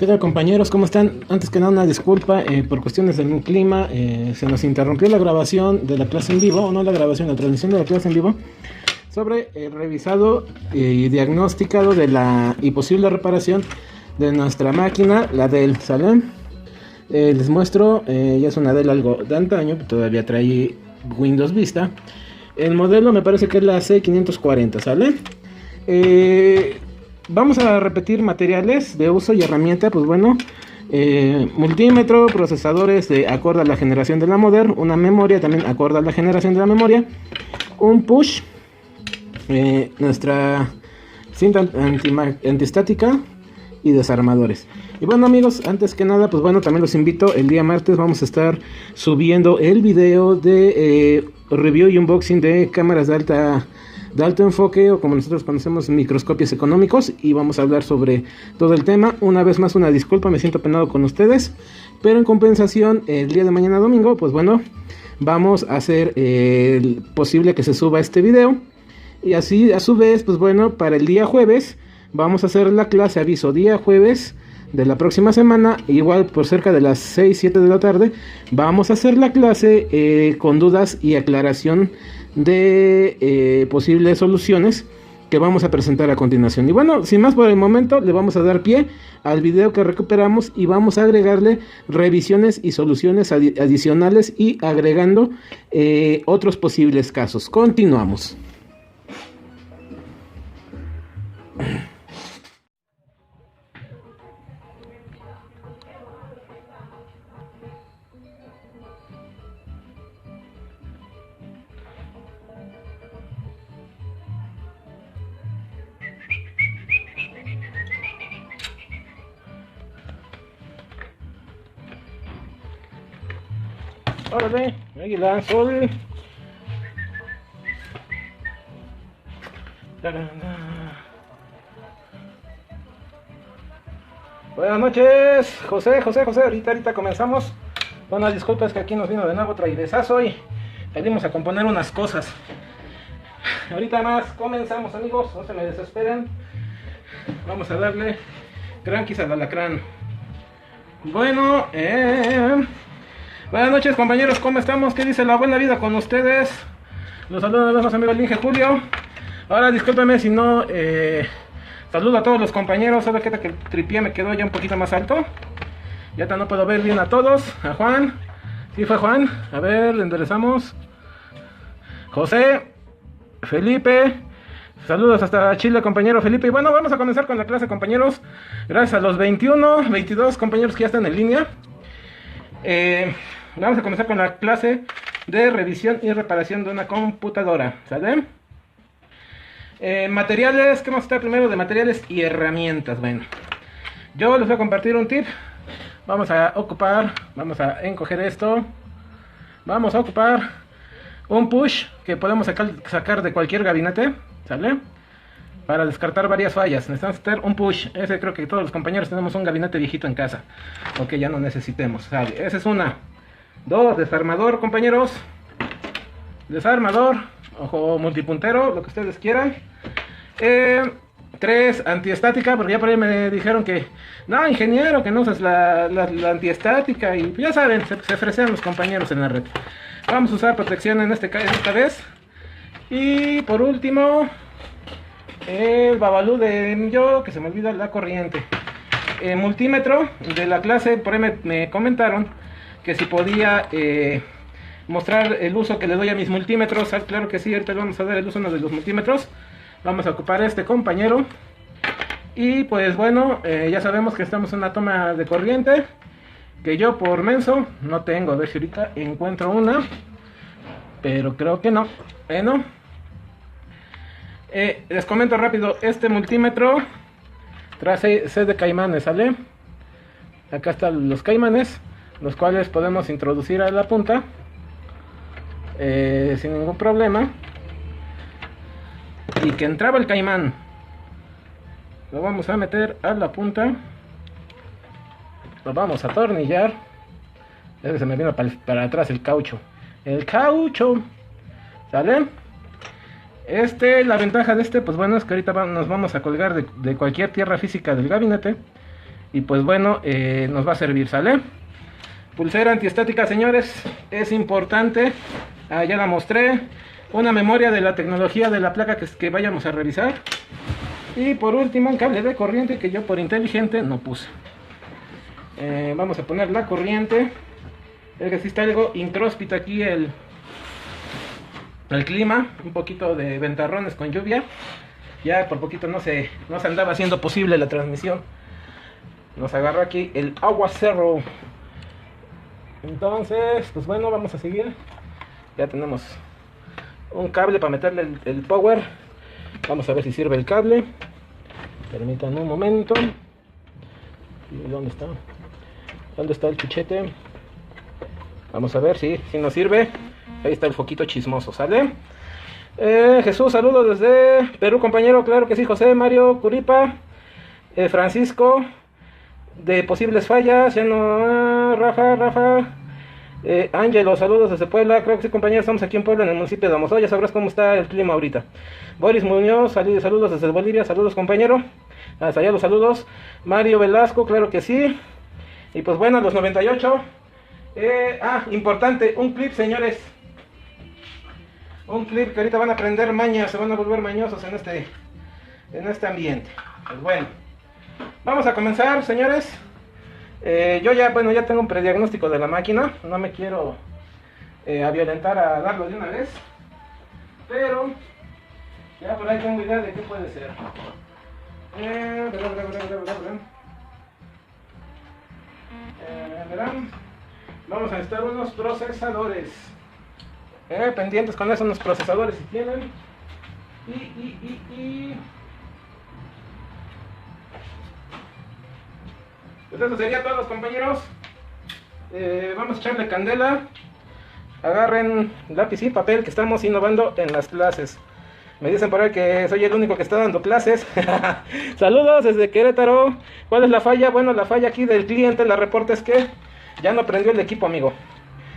¿Qué tal, compañeros? ¿Cómo están? Antes que nada, una disculpa por cuestiones del clima. Se nos interrumpió la grabación de la clase en vivo, o no la grabación, la transmisión de la clase en vivo, sobre el revisado y diagnosticado de la y posible reparación de nuestra máquina, la Dell, ¿sale? Les muestro, ya es una Dell algo de antaño, todavía trae Windows Vista. El modelo me parece que es la C540, ¿sale? Vamos a repetir materiales de uso y herramienta, pues bueno, multímetro, procesadores de acorde a la generación de la mother, una memoria también acorde a la generación de la memoria, un push, nuestra cinta antiestática y desarmadores. Y bueno, amigos, antes que nada, pues bueno, también los invito, el día martes vamos a estar subiendo el video de review y unboxing de cámaras de alto enfoque, o como nosotros conocemos, microscopios económicos, y vamos a hablar sobre todo el tema. Una vez más, una disculpa, me siento penado con ustedes, pero en compensación, el día de mañana domingo, pues bueno, vamos a hacer posible que se suba este video, y así a su vez, pues bueno, para el día jueves vamos a hacer la clase, aviso, día jueves de la próxima semana, igual por cerca de las 6-7 de la tarde, vamos a hacer la clase con dudas y aclaración de posibles soluciones que vamos a presentar a continuación. Y bueno, sin más por el momento, le vamos a dar pie al video que recuperamos y vamos a agregarle revisiones y soluciones adicionales y agregando otros posibles casos. Continuamos. Órale, águila, sol. Buenas noches, José, ahorita comenzamos. Bueno, disculpas que aquí nos vino de nuevo trailezazo y venimos a componer unas cosas. Ahorita más comenzamos, amigos, no se me desesperen. Vamos a darle cranquis al alacrán. Bueno, buenas noches, compañeros, ¿cómo estamos? ¿Qué dice la buena vida con ustedes? Los saludo a los amigos Linge Julio. Ahora discúlpeme si no saludo a todos los compañeros. ¿Sabe qué? Que el tripié me quedó ya un poquito más alto. Ya no puedo ver bien a todos. A Juan, sí fue Juan. A ver, le enderezamos. José, Felipe. Saludos hasta Chile, compañero Felipe. Y bueno, vamos a comenzar con la clase, compañeros. Gracias a los 21, 22 compañeros que ya están en línea. Vamos a comenzar con la clase de revisión y reparación de una computadora, ¿sale? Materiales, ¿qué vamos a estar primero? De materiales y herramientas. Bueno, yo les voy a compartir un tip. Vamos a encoger esto. Vamos a ocupar un push que podemos sacar de cualquier gabinete, ¿sale? Para descartar varias fallas. Necesitamos hacer un push. Ese creo que todos los compañeros tenemos un gabinete viejito en casa, o que ya no necesitemos, ¿sale? Esa es una. Dos, desarmador, compañeros. Desarmador, ojo multipuntero, lo que ustedes quieran. Tres, antiestática, porque ya por ahí me dijeron que no, ingeniero, que no usas la antiestática, y ya saben, se fresean los compañeros en la red. Vamos a usar protección esta vez. Y por último, el babalú de yo, que se me olvida la corriente. Multímetro de la clase, por ahí me comentaron que si podía mostrar el uso que le doy a mis multímetros. Claro que sí, ahorita vamos a dar el uso de los multímetros. Vamos a ocupar este, compañero. Y pues bueno, ya sabemos que estamos en una toma de corriente, que yo por menso no tengo. A ver si ahorita encuentro una, pero creo que no. Bueno, les comento rápido. Este multímetro trae C de caimanes, ¿sale? Acá están los caimanes, los cuales podemos introducir a la punta sin ningún problema. Y que entraba el caimán, lo vamos a meter a la punta, lo vamos a atornillar. Se me vino para atrás el caucho, ¿sale? La ventaja de pues bueno, es que ahorita nos vamos a colgar de cualquier tierra física del gabinete. Y pues bueno, nos va a servir, ¿sale? Pulsera antiestática, señores, es importante. Ya la mostré. Una memoria de la tecnología de la placa que vayamos a revisar. Y por último, un cable de corriente que yo por inteligente no puse. Vamos a poner la corriente. Es que sí está algo intróspito aquí el clima. Un poquito de ventarrones con lluvia. Ya por poquito no se andaba haciendo posible la transmisión. Nos agarró aquí el aguacero. Entonces, pues bueno, vamos a seguir. Ya tenemos un cable para meterle el power. Vamos a ver si sirve el cable. Permítanme un momento. ¿Dónde está? ¿Dónde está el chuchete? Vamos a ver si nos sirve. Ahí está el foquito chismoso, ¿sale? Jesús, saludos desde Perú, compañero. Claro que sí, José Mario Curipa. Francisco, de posibles fallas. Ya no. Rafa. Ángelo, saludos desde Puebla. Creo que sí, compañero. Estamos aquí en Puebla, en el municipio de Amozoc. Ya sabrás cómo está el clima ahorita. Boris Muñoz, saludos desde Bolivia. Saludos, compañero. Hasta allá los saludos. Mario Velasco, claro que sí. Y pues bueno, los 98. Importante, un clip, señores. Un clip que ahorita van a aprender mañas. Se van a volver mañosos en este ambiente. Pues bueno, vamos a comenzar, señores. Yo ya tengo un prediagnóstico de la máquina. No me quiero violentar a darlo de una vez. Pero ya por ahí tengo idea de qué puede ser. Verán, vamos a necesitar unos procesadores. Pendientes con eso, unos procesadores si tienen. Pues eso sería todo, compañeros. Vamos a echarle candela. Agarren lápiz y papel, que estamos innovando en las clases. Me dicen por ahí que soy el único que está dando clases. Saludos desde Querétaro. ¿Cuál es la falla? Bueno, la falla aquí del cliente, la reporte es que ya no prendió el equipo, amigo.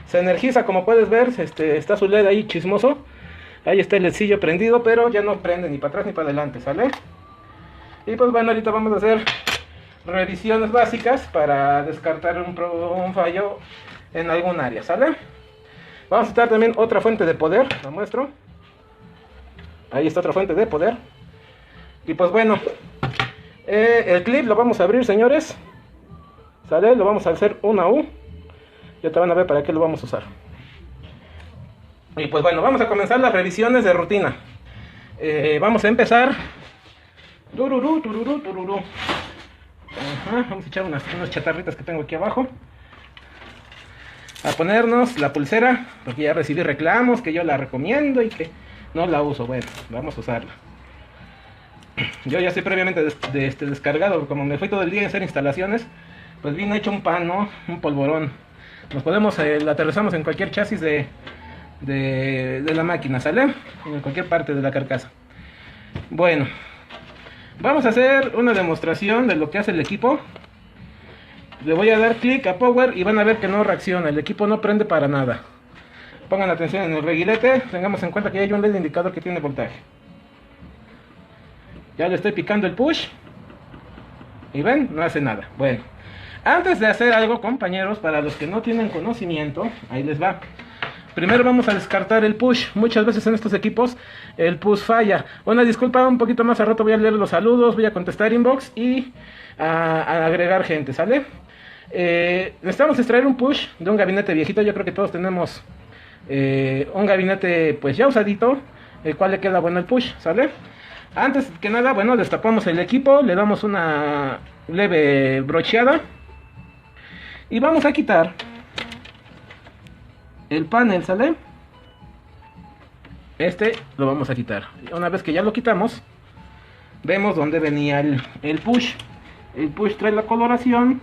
Se energiza, como puedes ver, está su LED ahí chismoso. Ahí está el ledcillo prendido, pero ya no prende ni para atrás ni para adelante, ¿sale? Y pues bueno, ahorita vamos a hacer revisiones básicas para descartar un fallo en algún área, ¿sale? Vamos a estar también otra fuente de poder, la muestro. Ahí está otra fuente de poder. Y pues bueno, el clip lo vamos a abrir, señores. ¿Sale? Lo vamos a hacer una U. Ya te van a ver para qué lo vamos a usar. Y pues bueno, vamos a comenzar las revisiones de rutina. Vamos a empezar. Tururú. Ajá, vamos a echar unas chatarritas que tengo aquí abajo. A ponernos la pulsera, porque ya recibí reclamos que yo la recomiendo y que no la uso. Bueno, vamos a usarla. Yo ya estoy previamente descargado. Como me fui todo el día a hacer instalaciones, pues vino hecho un pan, ¿no? Un polvorón. Nos podemos, la aterrizamos en cualquier chasis de la máquina, ¿sale? En cualquier parte de la carcasa. Bueno, vamos a hacer una demostración de lo que hace el equipo. Le voy a dar clic a Power y van a ver que no reacciona. El equipo no prende para nada. Pongan atención en el reguilete. Tengamos en cuenta que hay un LED indicador que tiene voltaje. Ya le estoy picando el push. Y ven, no hace nada. Bueno, antes de hacer algo, compañeros, para los que no tienen conocimiento, ahí les va. Primero vamos a descartar el push. Muchas veces en estos equipos el push falla. Una disculpa, un poquito más al rato voy a leer los saludos, voy a contestar inbox y a agregar gente, ¿sale? Necesitamos extraer un push de un gabinete viejito. Yo creo que todos tenemos un gabinete pues ya usadito, el cual le queda bueno el push, ¿sale? Antes que nada, bueno, destapamos el equipo, le damos una leve brocheada y vamos a quitar el panel, ¿sale? Lo vamos a quitar. Una vez que ya lo quitamos, vemos dónde venía el push. El push trae la coloración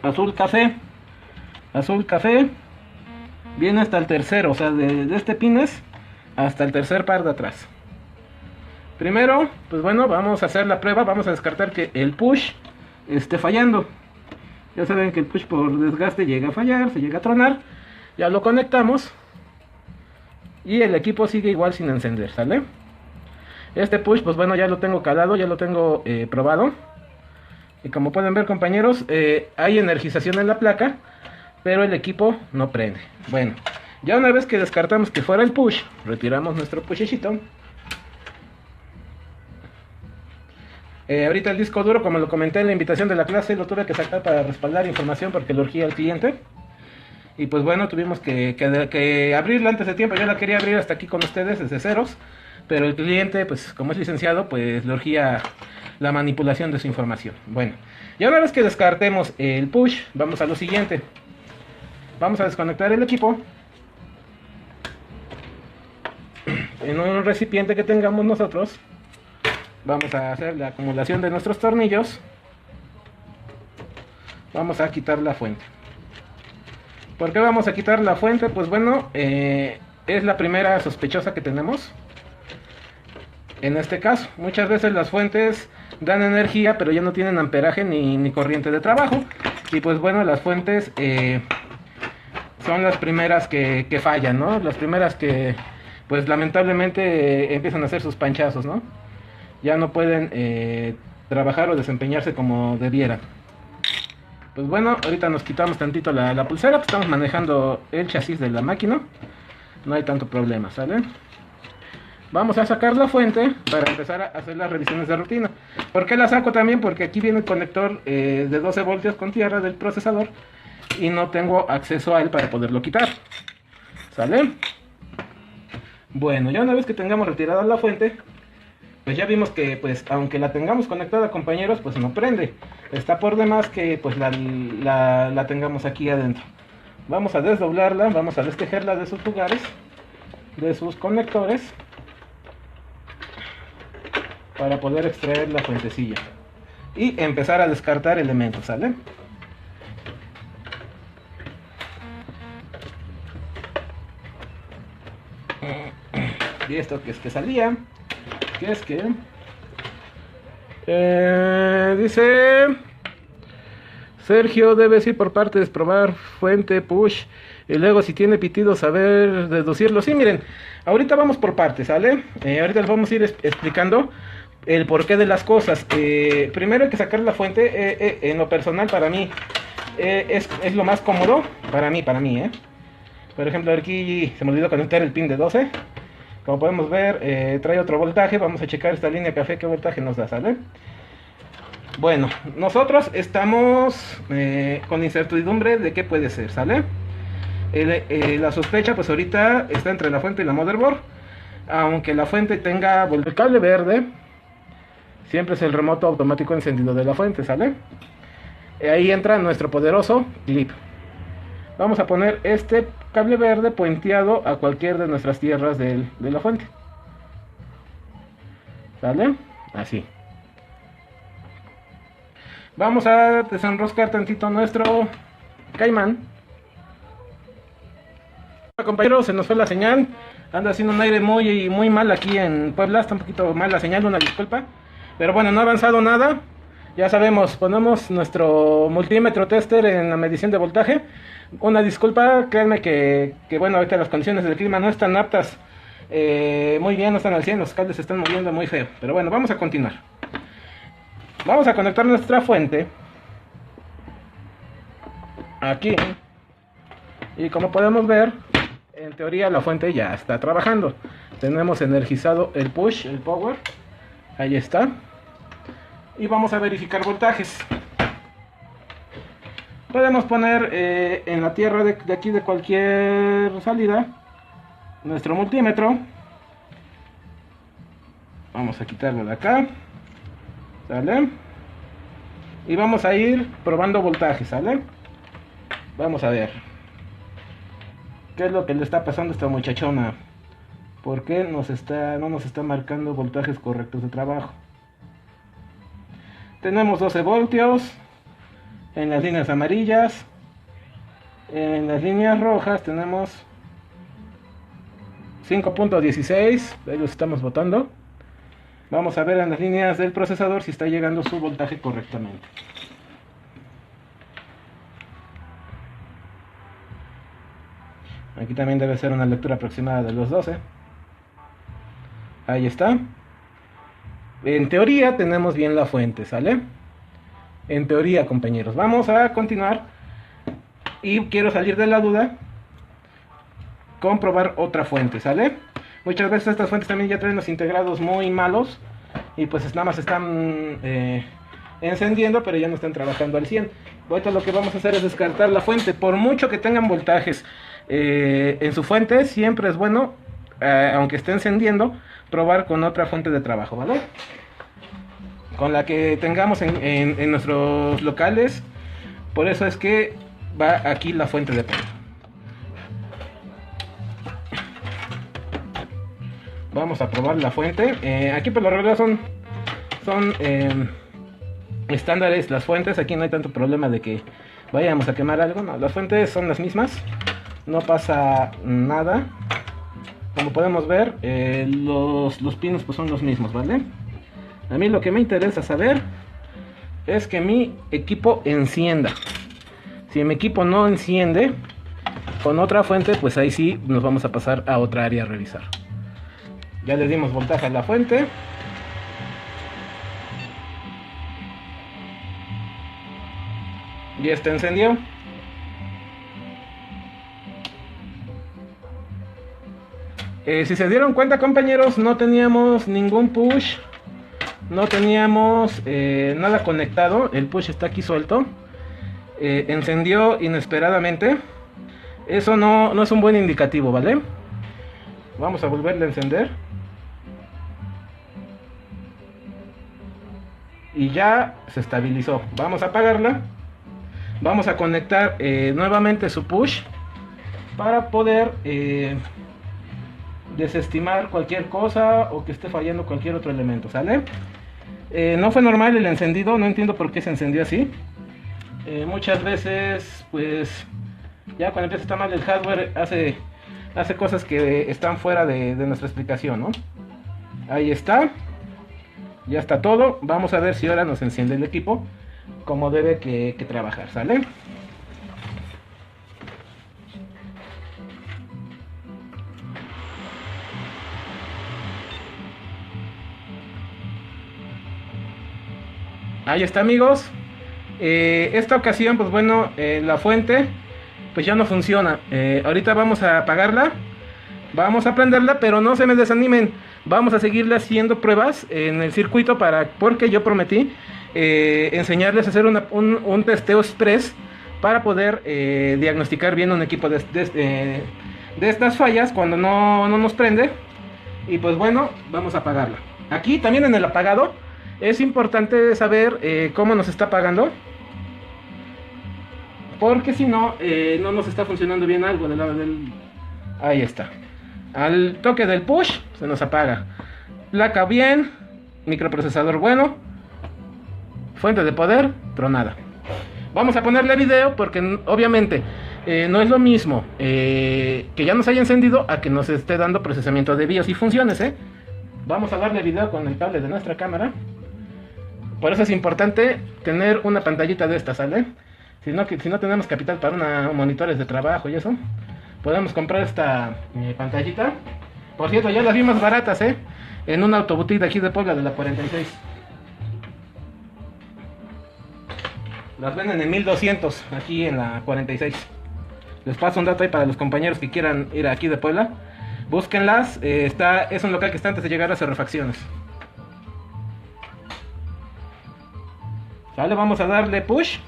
azul café. Azul café. Viene hasta el tercero, o sea, de este pines hasta el tercer par de atrás. Primero, pues bueno, vamos a hacer la prueba. Vamos a descartar que el push esté fallando. Ya saben que el push por desgaste llega a fallar, se llega a tronar. Ya lo conectamos y el equipo sigue igual sin encender, ¿sale? Este push, pues bueno, ya lo tengo calado, ya lo tengo probado. Y como pueden ver, compañeros, hay energización en la placa, pero el equipo no prende. Bueno, ya una vez que descartamos que fuera el push, retiramos nuestro pushecito. Ahorita el disco duro, como lo comenté en la invitación de la clase, lo tuve que sacar para respaldar información porque lo urgía el cliente. Y pues bueno, tuvimos que abrirla antes de tiempo. Yo la quería abrir hasta aquí con ustedes desde ceros, pero el cliente, pues como es licenciado, pues le urgía la manipulación de su información. Bueno, ya una vez que descartemos el push, vamos a lo siguiente. Vamos a desconectar el equipo en un recipiente que tengamos nosotros. Vamos a hacer la acumulación de nuestros tornillos. Vamos a quitar la fuente. ¿Por qué vamos a quitar la fuente? Pues bueno, es la primera sospechosa que tenemos. En este caso, muchas veces las fuentes dan energía, pero ya no tienen amperaje ni corriente de trabajo. Y pues bueno, las fuentes son las primeras que fallan, ¿no? Las primeras que, pues lamentablemente, empiezan a hacer sus panchazos, ¿no? Ya no pueden trabajar o desempeñarse como debieran. Pues bueno, ahorita nos quitamos tantito la pulsera, pues estamos manejando el chasis de la máquina. No hay tanto problema, ¿sale? Vamos a sacar la fuente para empezar a hacer las revisiones de rutina. ¿Por qué la saco también? Porque aquí viene el conector de 12 voltios con tierra del procesador y no tengo acceso a él para poderlo quitar, ¿sale? Bueno, ya una vez que tengamos retirada la fuente, pues ya vimos que, pues, aunque la tengamos conectada, compañeros, pues no prende. Está por demás que, pues, la tengamos aquí adentro. Vamos a desdoblarla, vamos a destejerla de sus lugares, de sus conectores, para poder extraer la fuentecilla y empezar a descartar elementos, ¿sale? Y esto que es que salía, que es que dice Sergio, debes ir por partes, probar fuente, push, y luego si tiene pitido saber deducirlo. Sí, miren, ahorita vamos por partes, ¿sale? Ahorita les vamos a ir explicando el porqué de las cosas. Primero hay que sacar la fuente. En lo personal, para mí es lo más cómodo, para mí, Por ejemplo, aquí se me olvidó conectar el pin de 12. Como podemos ver, trae otro voltaje. Vamos a checar esta línea café, qué voltaje nos da, ¿sale? Bueno, nosotros estamos con incertidumbre de qué puede ser, ¿sale? La sospecha, pues ahorita está entre la fuente y la motherboard. Aunque la fuente tenga el cable verde, siempre es el remoto automático encendido de la fuente, ¿sale? Ahí entra nuestro poderoso clip. Vamos a poner este cable verde puenteado a cualquier de nuestras tierras de la fuente, ¿sale? Así. Vamos a desenroscar tantito nuestro caimán. Compañeros, se nos fue la señal. Anda haciendo un aire muy mal aquí en Puebla. Está un poquito mal la señal, una disculpa. Pero bueno, no ha avanzado nada. Ya sabemos, ponemos nuestro multímetro tester en la medición de voltaje. Una disculpa, créanme que bueno, ahorita las condiciones del clima no están aptas. Muy bien, no están al 100, los cables se están moviendo muy feo. Pero bueno, vamos a continuar. Vamos a conectar nuestra fuente aquí. Y como podemos ver, en teoría la fuente ya está trabajando. Tenemos energizado el push, el power. Ahí está. Y vamos a verificar voltajes. Podemos poner en la tierra de aquí de cualquier salida nuestro multímetro. Vamos a quitarlo de acá, ¿sale? Y vamos a ir probando voltajes, ¿sale? Vamos a ver qué es lo que le está pasando a esta muchachona. ¿Por qué no nos está marcando voltajes correctos de trabajo? Tenemos 12 voltios en las líneas amarillas. En las líneas rojas tenemos 5.16. Ahí los estamos botando. Vamos a ver en las líneas del procesador si está llegando su voltaje correctamente. Aquí también debe ser una lectura aproximada de los 12. Ahí está. En teoría tenemos bien la fuente, ¿sale? en teoría, compañeros. Vamos a continuar y quiero salir de la duda con probar otra fuente, ¿sale? Muchas veces estas fuentes también ya traen los integrados muy malos y pues nada más están encendiendo, pero ya no están trabajando al 100. Ahorita lo que vamos a hacer es descartar la fuente. Por mucho que tengan voltajes en su fuente, siempre es bueno, aunque esté encendiendo, probar con otra fuente de trabajo, ¿vale? Con la que tengamos en nuestros locales. Por eso es que va aquí la fuente de poder. Vamos a probar la fuente. Aquí por lo regular son estándares las fuentes. Aquí no hay tanto problema de que vayamos a quemar algo. No, las fuentes son las mismas, no pasa nada. Como podemos ver, los pinos pues son los mismos, ¿vale? A mí lo que me interesa saber es que mi equipo encienda. Si mi equipo no enciende con otra fuente, pues ahí sí nos vamos a pasar a otra área a revisar. Ya le dimos voltaje a la fuente. Ya está encendido. Si se dieron cuenta, compañeros, no teníamos ningún push. No teníamos nada conectado. El push está aquí suelto. Encendió inesperadamente. Eso no es un buen indicativo, ¿vale? Vamos a volverle a encender. Y ya se estabilizó. Vamos a apagarla. Vamos a conectar nuevamente su push para poder desestimar cualquier cosa o que esté fallando cualquier otro elemento, ¿sale? No fue normal el encendido, no entiendo por qué se encendió así. Muchas veces, pues, ya cuando empieza a estar mal el hardware, hace cosas que están fuera de nuestra explicación, ¿no? Ahí está. Ya está todo. Vamos a ver si ahora nos enciende el equipo como debe que trabajar, ¿sale? Ahí está, amigos. Esta ocasión, pues bueno, la fuente pues ya no funciona. Ahorita vamos a apagarla. Vamos a prenderla, pero no se me desanimen. Vamos a seguirle haciendo pruebas en el circuito porque yo prometí enseñarles a hacer un testeo express para poder diagnosticar bien un equipo de estas fallas cuando no nos prende. Y pues bueno, vamos a apagarla. Aquí también en el apagado es importante saber cómo nos está apagando, porque si no, no nos está funcionando bien algo del lado del... Ahí está. Al toque del push se nos apaga. Placa bien, microprocesador bueno, fuente de poder tronada. Vamos a ponerle video porque obviamente no es lo mismo que ya nos haya encendido a que nos esté dando procesamiento de BIOS y funciones, Vamos a darle video con el cable de nuestra cámara. Por eso es importante tener una pantallita de estas, ¿sale? Si no tenemos capital para monitores de trabajo y eso, podemos comprar esta pantallita. Por cierto, ya las vi más baratas, en una autoboutique de aquí de Puebla, de la 46. Las venden en 1200 aquí en la 46. Les paso un dato ahí para los compañeros que quieran ir aquí de Puebla. Búsquenlas. Es un local que está antes de llegar a hacer refacciones. Vale, vamos a darle push.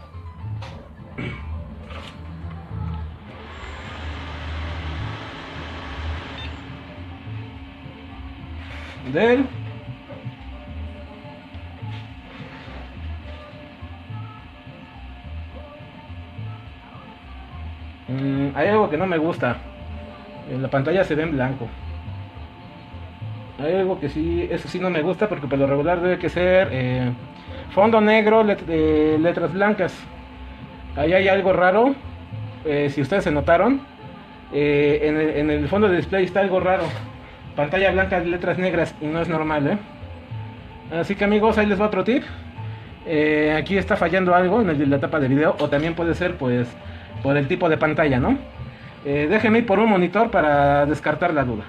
Del. Hay algo que no me gusta. En la pantalla se ve en blanco. Hay algo que sí, eso sí no me gusta, porque por lo regular debe que ser fondo negro, letras blancas. Ahí hay algo raro. Si ustedes se notaron, en el fondo de display está algo raro. Pantalla blanca, letras negras, y no es normal, Así que, amigos, ahí les va otro tip. Aquí está fallando algo en la tapa de video, o también puede ser pues por el tipo de pantalla, ¿no? Déjenme ir por un monitor para descartar la duda.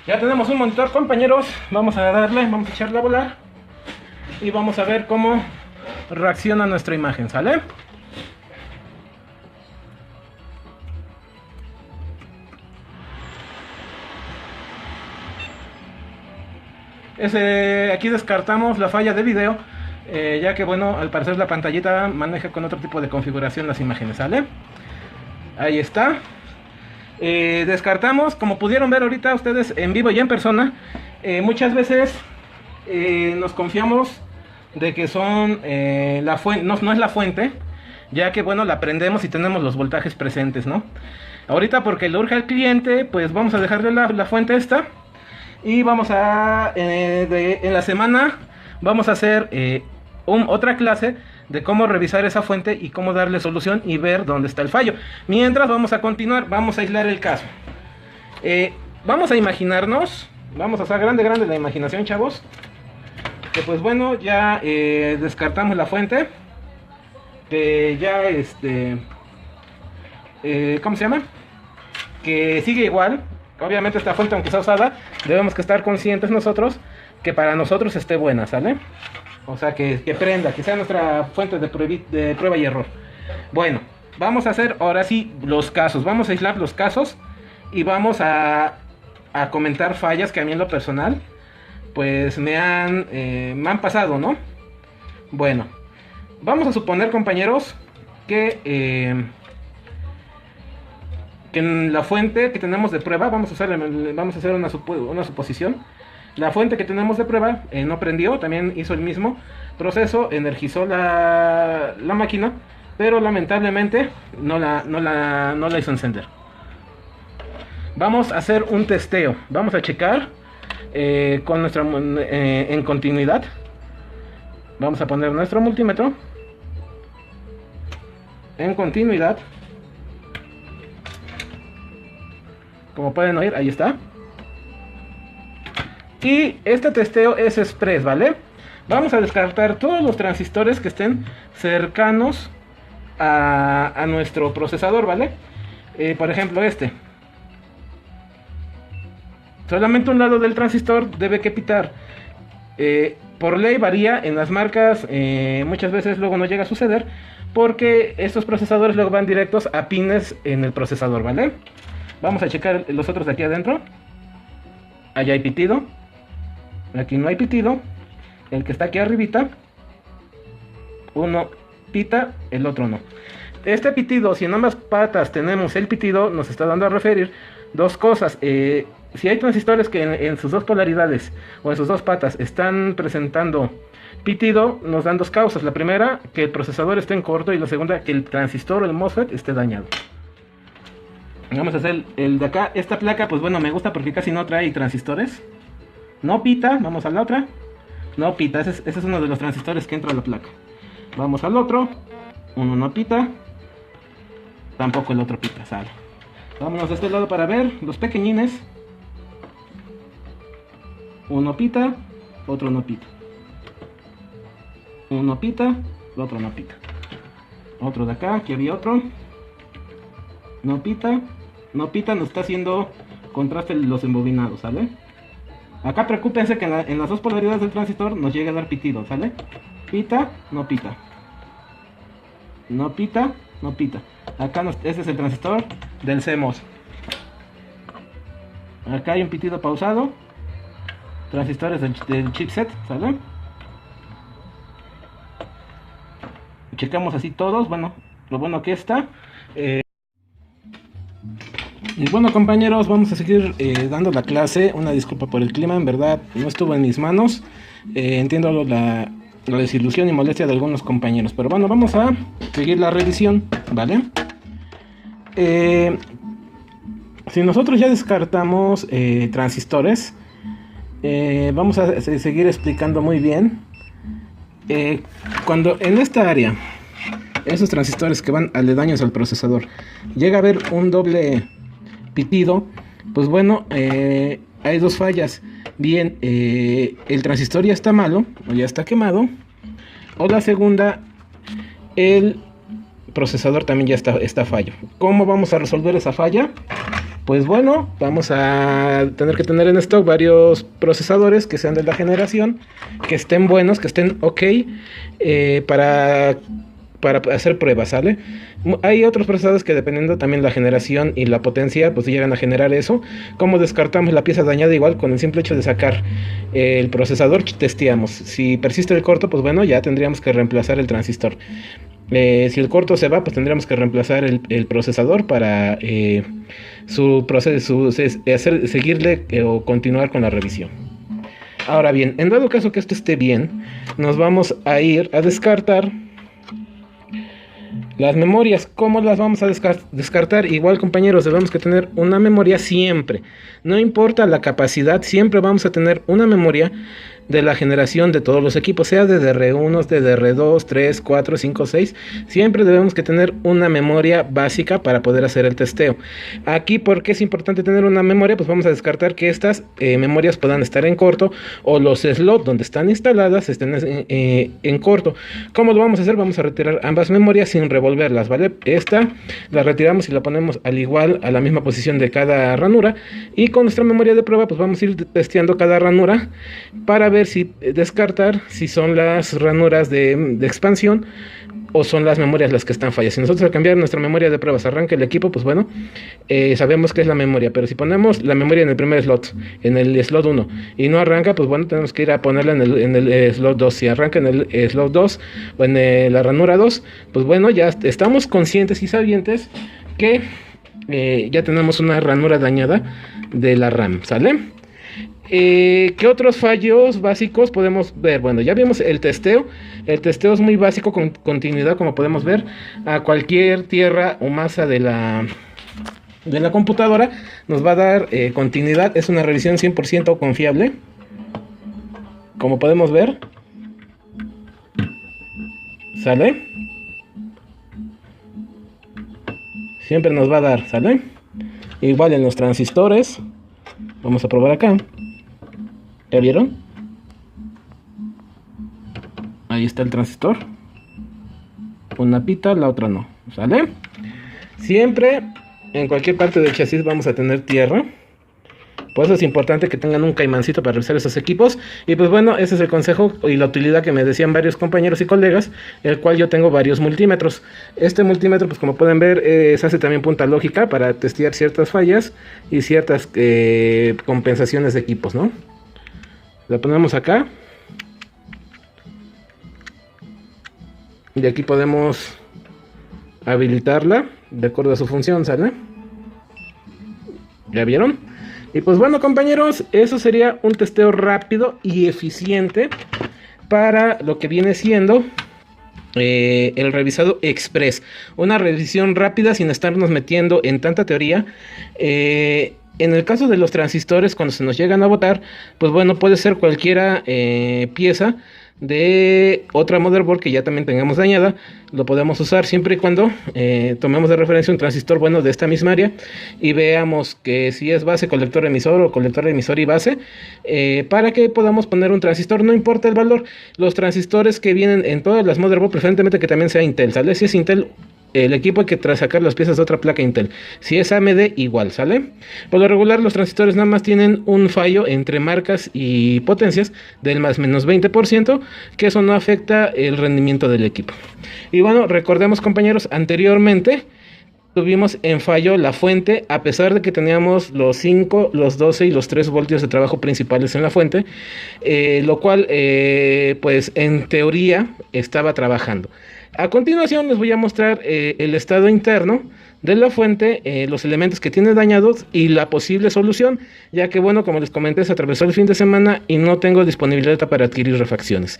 Ya tenemos un monitor, compañeros. Vamos a darle, vamos a echarle a volar. Y vamos a ver cómo reacciona nuestra imagen, ¿sale? Aquí descartamos la falla de video, ya que bueno, al parecer la pantallita maneja con otro tipo de configuración las imágenes, ¿sale? Ahí está. Descartamos, como pudieron ver ahorita ustedes en vivo y en persona, muchas veces nos confiamos de que son la fuente, no es la fuente, ya que bueno, la prendemos y tenemos los voltajes presentes, ¿no? Ahorita porque le urge al cliente, pues vamos a dejarle la fuente esta. Y vamos a, en la semana, vamos a hacer otra clase de cómo revisar esa fuente y cómo darle solución y ver dónde está el fallo. Mientras vamos a continuar, vamos a aislar el caso. Vamos a imaginarnos, vamos a hacer grande la imaginación, chavos. Que pues bueno, ya descartamos la fuente. Que ya ¿cómo se llama? Que sigue igual. Obviamente esta fuente, aunque sea usada, debemos que estar conscientes nosotros que para nosotros esté buena, ¿sale? O sea, que prenda, que sea nuestra fuente de prueba y error. Bueno, vamos a hacer ahora sí los casos. Vamos a aislar los casos y vamos a comentar fallas que a mí en lo personal, pues me han pasado, ¿no? Bueno, vamos a suponer, compañeros, que en la fuente que tenemos de prueba, vamos a hacer una suposición. La fuente que tenemos de prueba no prendió, también hizo el mismo proceso, energizó la máquina, pero lamentablemente no la hizo encender. Vamos a hacer un testeo, vamos a checar con nuestra en continuidad. Vamos a poner nuestro multímetro en continuidad. Como pueden oír, ahí está. Y este testeo es express, ¿vale? Vamos a descartar todos los transistores que estén cercanos a nuestro procesador, ¿vale? Por ejemplo, solamente un lado del transistor debe que pitar. Por ley varía en las marcas, muchas veces luego no llega a suceder, porque estos procesadores luego van directos a pines en el procesador, ¿vale? Vamos a checar los otros de aquí adentro. Allá hay pitido. Aquí no hay pitido. El que está aquí arribita, uno pita, el otro no. Este pitido, si en ambas patas tenemos el pitido, nos está dando a referir dos cosas. Si hay transistores que en sus dos polaridades o en sus dos patas están presentando pitido, nos dan dos causas. La primera, que el procesador esté en corto, y la segunda, que el transistor o el MOSFET esté dañado. Vamos a hacer el de acá. Esta placa, pues bueno, me gusta porque casi no trae transistores. No pita, vamos a la otra. No pita, ese es uno de los transistores que entra a la placa. Vamos al otro. Uno no pita. Tampoco el otro pita, sale. Vámonos de este lado para ver los pequeñines. Uno pita, otro no pita. Uno pita, el otro no pita. Otro de acá, aquí había otro. No pita, no pita, nos está haciendo contraste los embobinados, ¿sale? Acá preocúpense que en las dos polaridades del transistor nos llegue a dar pitido, ¿sale? Pita, no pita. No pita, no pita. Acá este es el transistor del CMOS. Acá hay un pitido pausado. Transistores del chipset, ¿sale? Checamos así todos, bueno, lo bueno que está. Y bueno, compañeros, vamos a seguir dando la clase. Una disculpa por el clima, en verdad no estuvo en mis manos. Entiendo la desilusión y molestia de algunos compañeros, pero bueno, vamos a seguir la revisión, ¿vale? Si nosotros ya descartamos transistores, vamos a seguir explicando muy bien. Cuando en esta área, esos transistores que van aledaños al procesador, llega a haber un doble pitido, pues bueno, hay dos fallas. Bien, el transistor ya está malo o ya está quemado, o la segunda, el procesador también ya está fallo. ¿Cómo vamos a resolver esa falla? pues bueno, vamos a tener que tener en stock varios procesadores que sean de la generación, que estén buenos, que estén ok, para hacer pruebas, ¿sale? Hay otros procesadores que dependiendo también la generación y la potencia, pues llegan a generar eso. Como descartamos la pieza dañada, igual con el simple hecho de sacar el procesador, testeamos. Si persiste el corto, pues bueno, ya tendríamos que reemplazar el transistor. Si el corto se va, pues tendríamos que reemplazar el procesador para su proceso, seguirle o continuar con la revisión. Ahora bien, en dado caso que esto esté bien, nos vamos a ir a descartar las memorias. ¿Cómo las vamos a descartar? Igual, compañeros, debemos que tener una memoria siempre. No importa la capacidad, siempre vamos a tener una memoria de la generación de todos los equipos, sea de DR1, de DR2, 3, 4, 5, 6. Siempre debemos que tener una memoria básica para poder hacer el testeo. Aquí, ¿por qué es importante tener una memoria? Pues vamos a descartar que estas memorias puedan estar en corto, o los slots donde están instaladas estén en corto. ¿Cómo lo vamos a hacer? Vamos a retirar ambas memorias sin revolverlas, ¿vale? Esta la retiramos y la ponemos al igual a la misma posición de cada ranura, y con nuestra memoria de prueba pues vamos a ir testeando cada ranura para ver si descartar si son las ranuras de expansión o son las memorias las que están fallas. Si nosotros al cambiar nuestra memoria de pruebas arranca el equipo, pues bueno, sabemos que es la memoria. Pero si ponemos la memoria en el primer slot, en el slot 1, y no arranca, pues bueno, tenemos que ir a ponerla en el slot 2. Si arranca en el slot 2 o en la ranura 2, pues bueno, ya estamos conscientes y sabientes que ya tenemos una ranura dañada de la RAM, ¿sale? ¿Qué otros fallos básicos podemos ver? Bueno, ya vimos el testeo. El testeo es muy básico, con continuidad, como podemos ver, a cualquier tierra o masa de la computadora nos va a dar continuidad. Es una revisión 100% confiable, como podemos ver, ¿sale? Siempre nos va a dar, ¿sale? Igual en los transistores. Vamos a probar acá. ¿Ya vieron? Ahí está el transistor. Una pita, la otra no, ¿sale? Siempre en cualquier parte del chasis vamos a tener tierra. Por eso es importante que tengan un caimancito para revisar esos equipos. Y pues bueno, ese es el consejo y la utilidad que me decían varios compañeros y colegas, el cual yo tengo varios multímetros. Este multímetro, pues como pueden ver, se hace también punta lógica para testear ciertas fallas y ciertas compensaciones de equipos, ¿no? La ponemos acá. Y aquí podemos habilitarla de acuerdo a su función, ¿sale? ¿Ya vieron? Y pues bueno, compañeros, eso sería un testeo rápido y eficiente para lo que viene siendo el revisado express. Una revisión rápida sin estarnos metiendo en tanta teoría. En el caso de los transistores, cuando se nos llegan a botar, pues bueno, puede ser cualquiera pieza de otra motherboard que ya también tengamos dañada. Lo podemos usar siempre y cuando tomemos de referencia un transistor bueno de esta misma área y veamos que si es base, colector, emisor, o colector, emisor y base, para que podamos poner un transistor, no importa el valor. Los transistores que vienen en todas las motherboards, preferentemente que también sea Intel, ¿sale? Si es Intel, el equipo hay que sacar las piezas de otra placa Intel. Si es AMD, igual, ¿sale? Por lo regular, los transistores nada más tienen un fallo entre marcas y potencias del más menos 20%, que eso no afecta el rendimiento del equipo. Y bueno, recordemos, compañeros, anteriormente tuvimos en fallo la fuente, a pesar de que teníamos los 5, los 12 y los 3 voltios de trabajo principales en la fuente, lo cual, pues en teoría, estaba trabajando. A continuación les voy a mostrar el estado interno de la fuente, los elementos que tiene dañados y la posible solución, ya que bueno, como les comenté, se atravesó el fin de semana y no tengo disponibilidad para adquirir refacciones.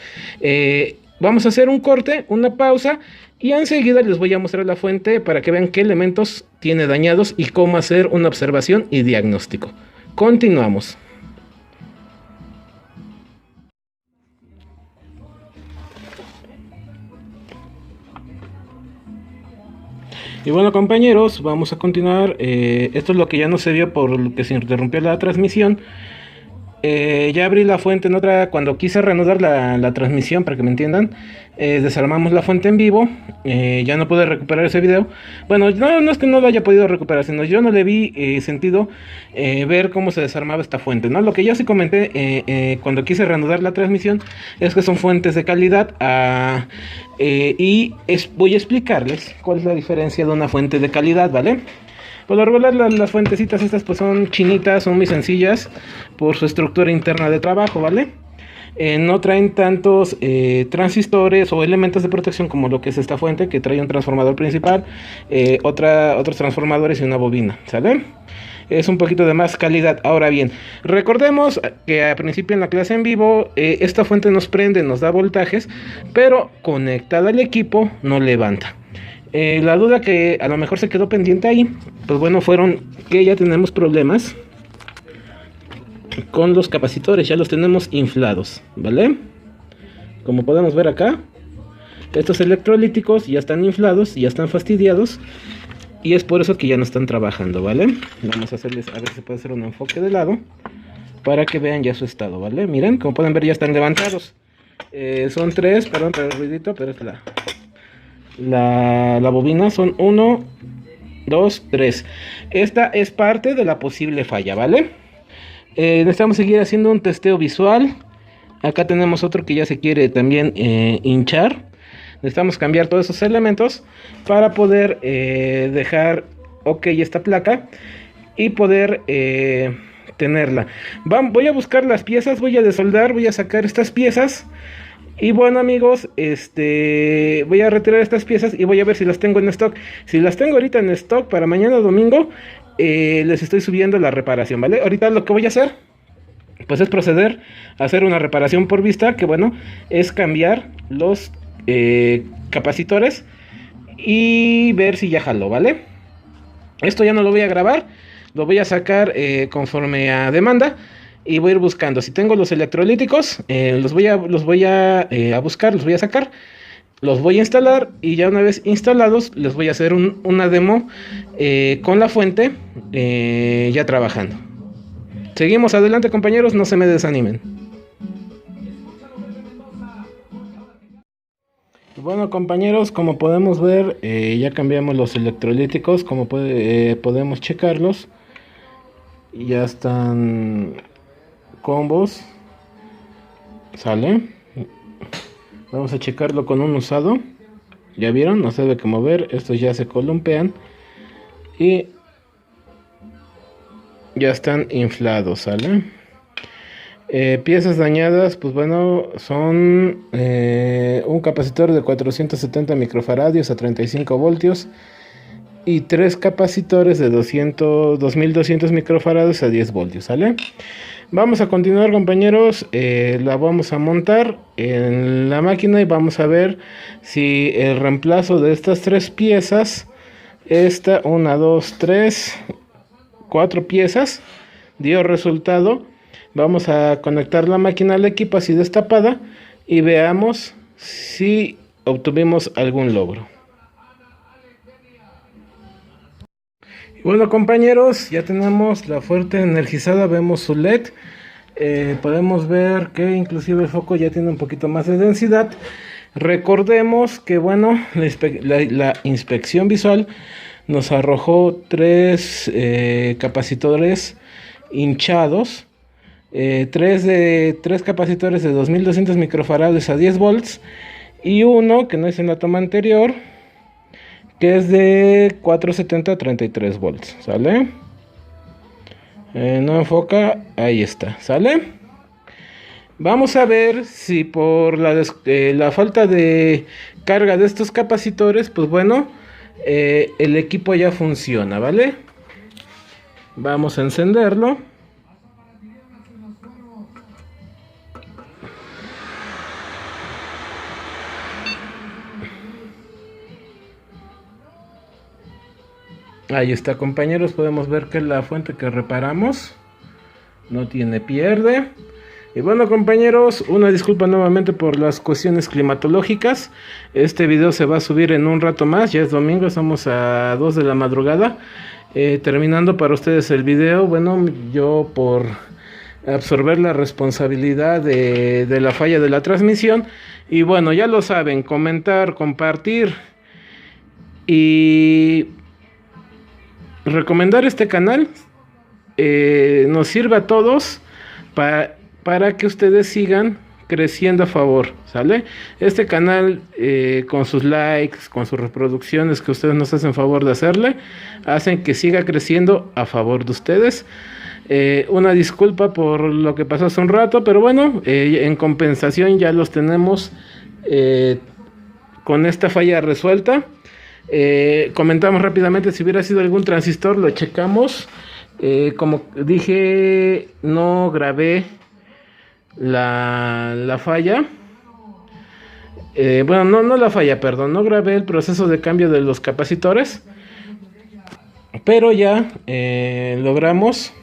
Vamos a hacer un corte, una pausa, y enseguida les voy a mostrar la fuente para que vean qué elementos tiene dañados y cómo hacer una observación y diagnóstico. Continuamos. Y bueno, compañeros, vamos a continuar. Esto es lo que ya no se vio por lo que se interrumpió la transmisión. Ya abrí la fuente en otra, cuando quise reanudar la transmisión, para que me entiendan. desarmamos la fuente en vivo. Ya no pude recuperar ese video. Bueno, no es que no lo haya podido recuperar, sino yo no le vi sentido ver cómo se desarmaba esta fuente, ¿no? Lo que yo sí comenté cuando quise reanudar la transmisión es que son fuentes de calidad. Voy a explicarles cuál es la diferencia de una fuente de calidad, ¿vale? Por lo regular las fuentecitas estas pues son chinitas, son muy sencillas por su estructura interna de trabajo, ¿vale? No traen tantos transistores o elementos de protección como lo que es esta fuente, que trae un transformador principal, otros transformadores y una bobina, ¿sale? Es un poquito de más calidad. Ahora bien, recordemos que al principio en la clase en vivo esta fuente nos prende, nos da voltajes, pero conectada al equipo no levanta. La duda que a lo mejor se quedó pendiente ahí, pues bueno, fueron que ya tenemos problemas con los capacitores, ya los tenemos inflados, ¿vale? Como podemos ver acá, estos electrolíticos ya están inflados, ya están fastidiados, y es por eso que ya no están trabajando, ¿vale? Vamos a hacerles, a ver si se puede hacer un enfoque de lado, para que vean ya su estado, ¿vale? Miren, como pueden ver ya están levantados. Son tres, perdón por el ruidito, pero es la bobina, son 1, 2, 3. Esta es parte de la posible falla, ¿vale? Necesitamos seguir haciendo un testeo visual. Acá tenemos otro que ya se quiere también hinchar. Necesitamos cambiar todos esos elementos para poder dejar ok esta placa y poder tenerla. Voy a buscar las piezas, voy a desoldar, voy a sacar estas piezas. Y bueno amigos, voy a retirar estas piezas y voy a ver si las tengo en stock. Si las tengo ahorita en stock para mañana domingo, les estoy subiendo la reparación, ¿vale? Ahorita lo que voy a hacer, pues es proceder a hacer una reparación por vista, que bueno, es cambiar los capacitores y ver si ya jaló, ¿vale? Esto ya no lo voy a grabar, lo voy a sacar conforme a demanda. Y voy a ir buscando, si tengo los electrolíticos, los voy a buscar, los voy a sacar, los voy a instalar y ya una vez instalados les voy a hacer una demo con la fuente ya trabajando. Seguimos adelante compañeros, no se me desanimen. Bueno compañeros, como podemos ver ya cambiamos los electrolíticos, como podemos checarlos, ya están combos, sale. Vamos a checarlo con un usado. Ya vieron, no se debe que mover. Estos ya se columpean y ya están inflados, sale. Piezas dañadas, pues bueno, son un capacitor de 470 microfaradios a 35 voltios y 3 capacitores de 2200 microfaradios a 10 voltios, ¿sale? Vamos a continuar compañeros, la vamos a montar en la máquina y vamos a ver si el reemplazo de estas 3 piezas, esta 1, 2, 3, 4 piezas, dio resultado. Vamos a conectar la máquina al equipo así destapada y veamos si obtuvimos algún logro. Bueno compañeros, ya tenemos la fuente energizada, vemos su LED, podemos ver que inclusive el foco ya tiene un poquito más de densidad. Recordemos que bueno, la inspección visual nos arrojó 3 capacitores hinchados, 3 capacitores de 2200 microfarados a 10 volts y uno que no es en la toma anterior, que es de 470 a 33 volts, ¿sale? No enfoca, ahí está, ¿sale? Vamos a ver si por la falta de carga de estos capacitores, pues bueno, el equipo ya funciona, ¿vale? Vamos a encenderlo. Ahí está compañeros, podemos ver que la fuente que reparamos no tiene pierde. Y bueno compañeros, una disculpa nuevamente por las cuestiones climatológicas. Este video se va a subir en un rato más, ya es domingo, estamos a 2 de la madrugada. Terminando para ustedes el video, bueno, yo por absorber la responsabilidad de la falla de la transmisión. Y bueno, ya lo saben, comentar, compartir y recomendar este canal nos sirve a todos para que ustedes sigan creciendo a favor, ¿sale? Este canal con sus likes, con sus reproducciones que ustedes nos hacen favor de hacerle, hacen que siga creciendo a favor de ustedes. Una disculpa por lo que pasó hace un rato, pero bueno, en compensación ya los tenemos con esta falla resuelta. Comentamos rápidamente si hubiera sido algún transistor, lo checamos. Como dije, no grabé la falla. Bueno, no la falla, perdón, no grabé el proceso de cambio de los capacitores, pero ya logramos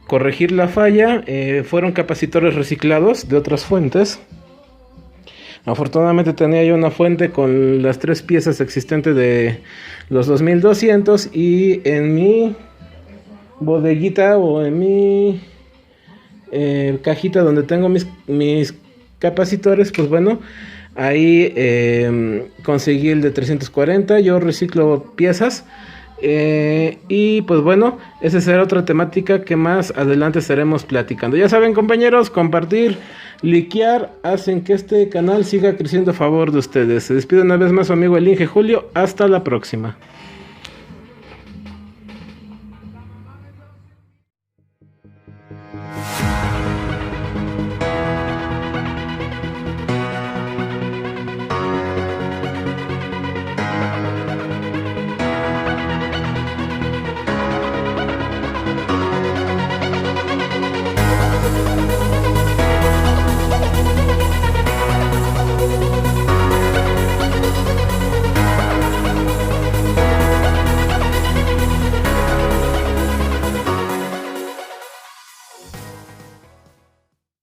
corregir la falla. Fueron capacitores reciclados de otras fuentes. Afortunadamente tenía yo una fuente con las 3 piezas existentes de los 2200, y en mi bodeguita o en mi cajita donde tengo mis capacitores, pues bueno, ahí conseguí el de 340. Yo reciclo piezas. Y pues bueno, esa será otra temática que más adelante estaremos platicando. Ya saben, compañeros, compartir, likear, hacen que este canal siga creciendo a favor de ustedes. Se despide una vez más su amigo el Inge Julio. Hasta la próxima.